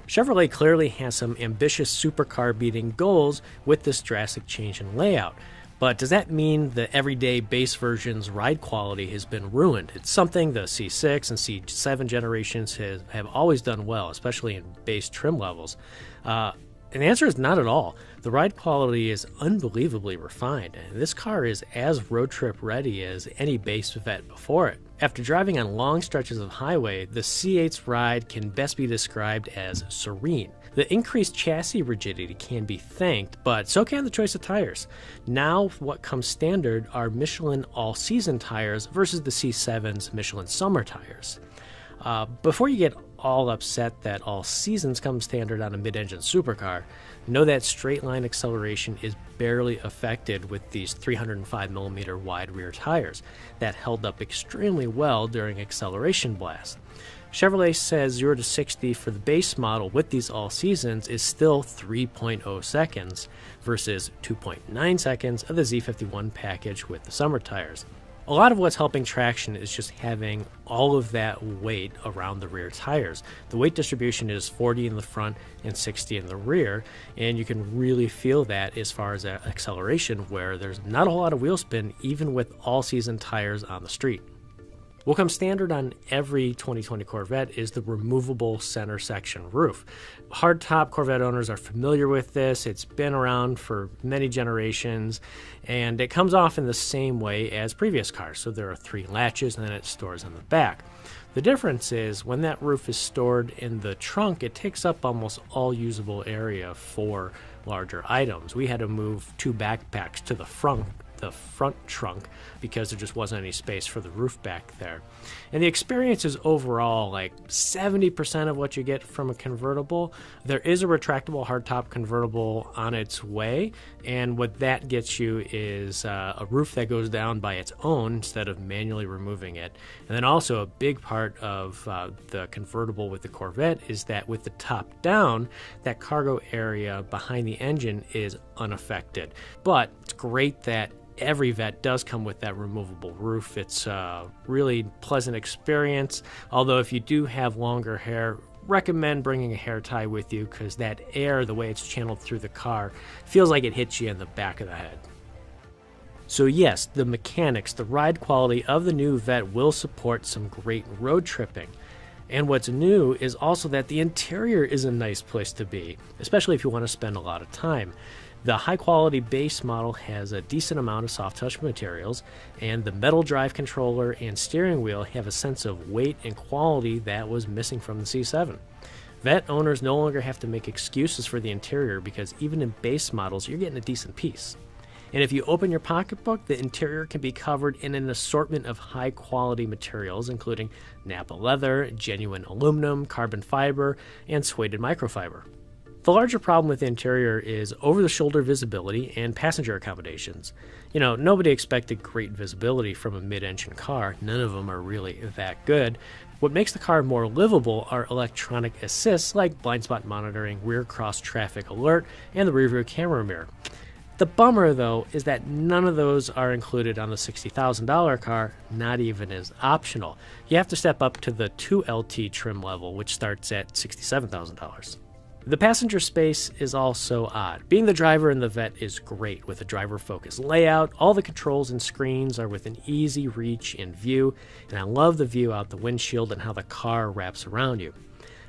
Chevrolet clearly has some ambitious supercar beating goals with this drastic change in layout. But does that mean the everyday base version's ride quality has been ruined? It's something the C6 and C7 generations have always done well, especially in base trim levels. And the answer is not at all. The ride quality is unbelievably refined, and this car is as road trip ready as any base Vette before it. After driving on long stretches of highway, the C8's ride can best be described as serene. The increased chassis rigidity can be thanked, but so can the choice of tires. Now what comes standard are Michelin all-season tires versus the C7's Michelin summer tires. Before you get all upset that all seasons come standard on a mid-engine supercar, know that straight line acceleration is barely affected with these 305mm wide rear tires that held up extremely well during acceleration blasts. Chevrolet says 0 to 60 for the base model with these all seasons is still 3.0 seconds versus 2.9 seconds of the Z51 package with the summer tires. A lot of what's helping traction is just having all of that weight around the rear tires. The weight distribution is 40 in the front and 60 in the rear, and you can really feel that as far as acceleration, where there's not a whole lot of wheel spin even with all-season tires on the street. What comes standard on every 2020 Corvette is the removable center section roof. Hardtop Corvette owners are familiar with this. It's been around for many generations, and it comes off in the same way as previous cars. So there are 3 latches, and then it stores on the back. The difference is when that roof is stored in the trunk, it takes up almost all usable area for larger items. We had to move 2 backpacks to the front trunk because there just wasn't any space for the roof back there. And the experience is overall like 70% of what you get from a convertible. There is a retractable hardtop convertible on its way, and what that gets you is a roof that goes down by its own instead of manually removing it. And then also a big part of the convertible with the Corvette is that with the top down, that cargo area behind the engine is unaffected. But it's great that every Vette does come with that removable roof. It's a really pleasant experience, although if you do have longer hair, recommend bringing a hair tie with you because that air, the way it's channeled through the car, feels like it hits you in the back of the head. So yes, the mechanics, the ride quality of the new Vette will support some great road tripping. And what's new is also that the interior is a nice place to be, especially if you want to spend a lot of time. The high-quality base model has a decent amount of soft-touch materials, and the metal drive controller and steering wheel have a sense of weight and quality that was missing from the C7. Vette owners no longer have to make excuses for the interior because even in base models, you're getting a decent piece. And if you open your pocketbook, the interior can be covered in an assortment of high-quality materials, including Napa leather, genuine aluminum, carbon fiber, and suede microfiber. The larger problem with the interior is over-the-shoulder visibility and passenger accommodations. You know, nobody expected great visibility from a mid-engine car. None of them are really that good. What makes the car more livable are electronic assists like blind spot monitoring, rear cross traffic alert, and the rear view camera mirror. The bummer, though, is that none of those are included on the $60,000 car, not even as optional. You have to step up to the 2LT trim level, which starts at $67,000. The passenger space is also odd. Being the driver in the Vette is great with a driver-focused layout. All the controls and screens are within easy reach and view, and I love the view out the windshield and how the car wraps around you.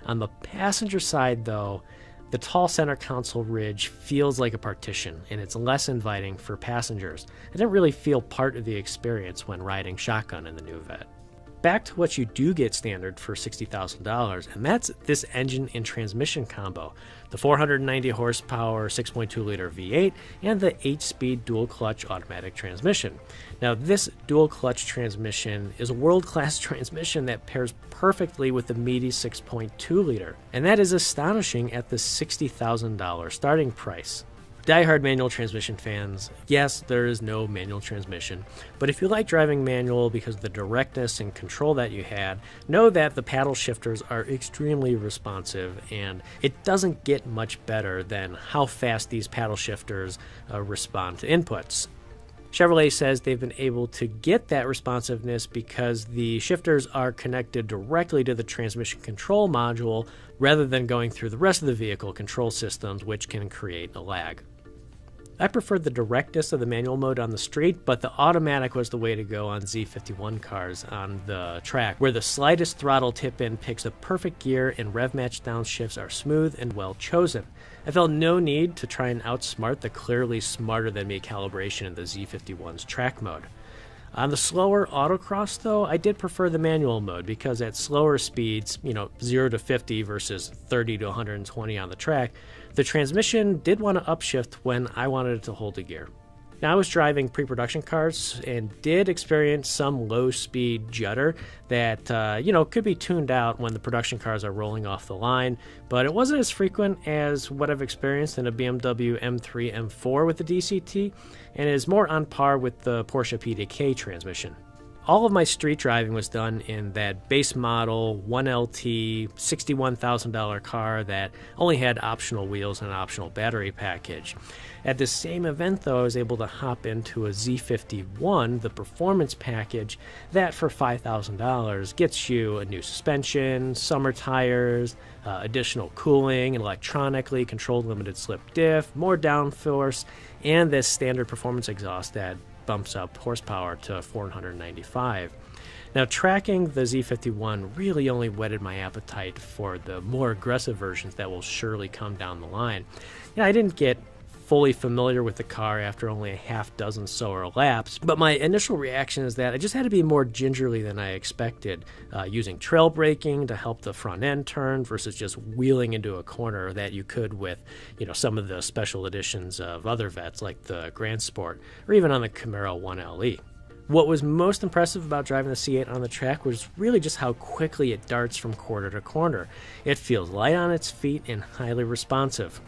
On the passenger side, though, the tall center console ridge feels like a partition, and it's less inviting for passengers. I didn't really feel part of the experience when riding shotgun in the new Vette. Back to what you do get standard for $60,000, and that's this engine and transmission combo. The 490 horsepower 6.2-liter V8 and the 8-speed dual-clutch automatic transmission. Now, this dual-clutch transmission is a world-class transmission that pairs perfectly with the meaty 6.2-liter, and that is astonishing at the $60,000 starting price. Die-hard manual transmission fans, yes, there is no manual transmission, but if you like driving manual because of the directness and control that you had, know that the paddle shifters are extremely responsive, and it doesn't get much better than how fast these paddle shifters respond to inputs. Chevrolet says they've been able to get that responsiveness because the shifters are connected directly to the transmission control module rather than going through the rest of the vehicle control systems, which can create a lag. I preferred the directness of the manual mode on the street, but the automatic was the way to go on Z51 cars on the track, where the slightest throttle tip-in picks the perfect gear and rev-match downshifts are smooth and well chosen. I felt no need to try and outsmart the clearly smarter than me calibration in the Z51's track mode. On the slower autocross, though, I did prefer the manual mode because at slower speeds, 0 to 50 versus 30 to 120 on the track, the transmission did want to upshift when I wanted it to hold a gear. Now, I was driving pre-production cars and did experience some low-speed judder that, could be tuned out when the production cars are rolling off the line, but it wasn't as frequent as what I've experienced in a BMW M3 M4 with the DCT, and is more on par with the Porsche PDK transmission. All of my street driving was done in that base model 1LT $61,000 car that only had optional wheels and an optional battery package. At the same event, though, I was able to hop into a Z51, the Performance Package, that for $5,000 gets you a new suspension, summer tires, additional cooling, an electronically controlled limited slip diff, more downforce, and this standard performance exhaust that bumps up horsepower to 495. Now, tracking the Z51 really only whetted my appetite for the more aggressive versions that will surely come down the line. I didn't get fully familiar with the car after only a half dozen solar laps, but my initial reaction is that I just had to be more gingerly than I expected, using trail braking to help the front end turn versus just wheeling into a corner that you could with, some of the special editions of other Vettes like the Grand Sport or even on the Camaro 1LE. What was most impressive about driving the C8 on the track was really just how quickly it darts from corner to corner. It feels light on its feet and highly responsive.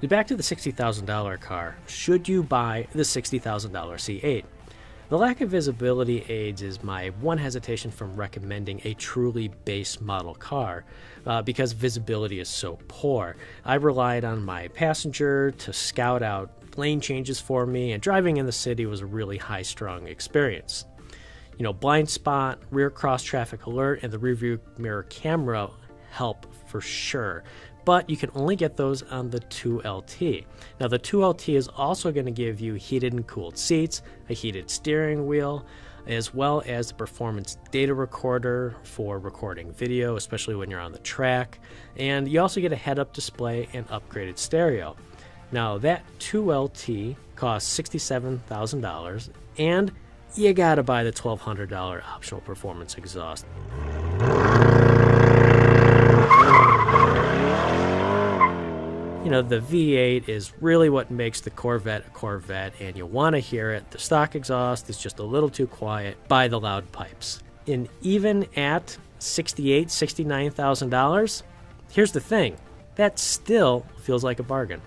Back to the $60,000 car. Should you buy the $60,000 C8? The lack of visibility aids is my one hesitation from recommending a truly base model car because visibility is so poor. I relied on my passenger to scout out lane changes for me, and driving in the city was a really high-strung experience. Blind spot, rear cross traffic alert, and the rearview mirror camera help for sure. But you can only get those on the 2LT. Now, the 2LT is also going to give you heated and cooled seats, a heated steering wheel, as well as the performance data recorder for recording video, especially when you're on the track. And you also get a head-up display and upgraded stereo. Now, that 2LT costs $67,000, and you gotta buy the $1,200 optional performance exhaust. The V8 is really what makes the Corvette a Corvette, and you want to hear it. The stock exhaust is just a little too quiet by the loud pipes. And even at $68,000, $69,000, here's the thing, that still feels like a bargain.